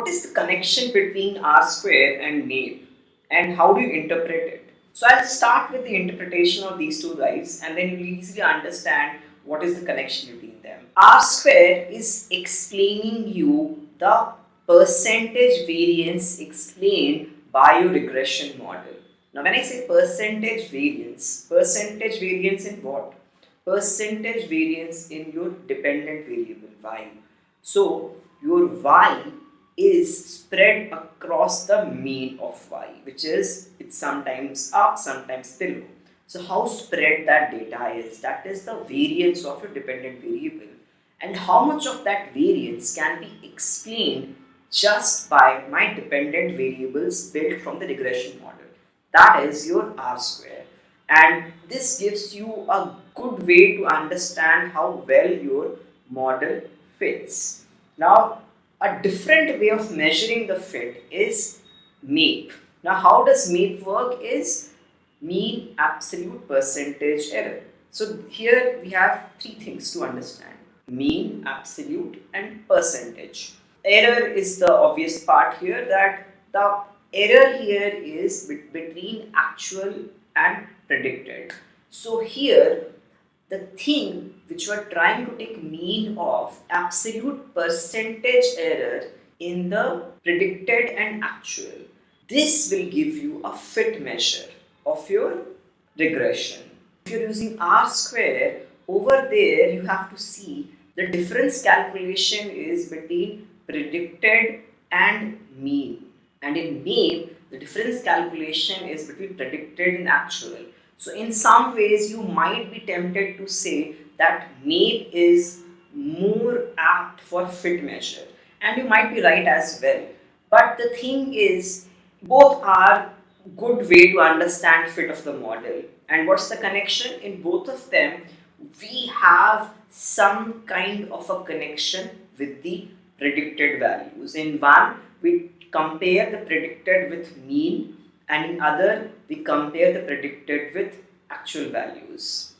what is the connection between R square and MAPE and how do you interpret it? So I'll start with the interpretation of these two guys and then you'll easily understand what is the connection between them. R square is explaining you the percentage variance explained by your regression model. Now when I say percentage variance in what? Percentage variance in your dependent variable y. So your y is spread across the mean of y, which is it's sometimes up, sometimes below. So how spread that data is, that is the variance of your dependent variable, and how much of that variance can be explained just by my dependent variables built from the regression model. That is your R square, and this gives you a good way to understand how well your model fits. Now a different way of measuring the fit is MAPE. Now how does MAPE work is mean absolute percentage error. So here we have three things to understand: mean, absolute and percentage. Error is the obvious part here, that the error here is between actual and predicted. So here the thing which we are trying to take mean of, absolute percentage error in the predicted and actual. This will give you a fit measure of your regression. If you're using R square, over there you have to see the difference calculation is between predicted and mean, and in mean the difference calculation is between predicted and actual. So in some ways you might be tempted to say that MAPE is more apt for fit measure, and you might be right as well. But the thing is, both are good way to understand fit of the model. And what's the connection? In both of them, we have some kind of a connection with the predicted values. In one, we compare the predicted with mean, and in other we compare the predicted with actual values.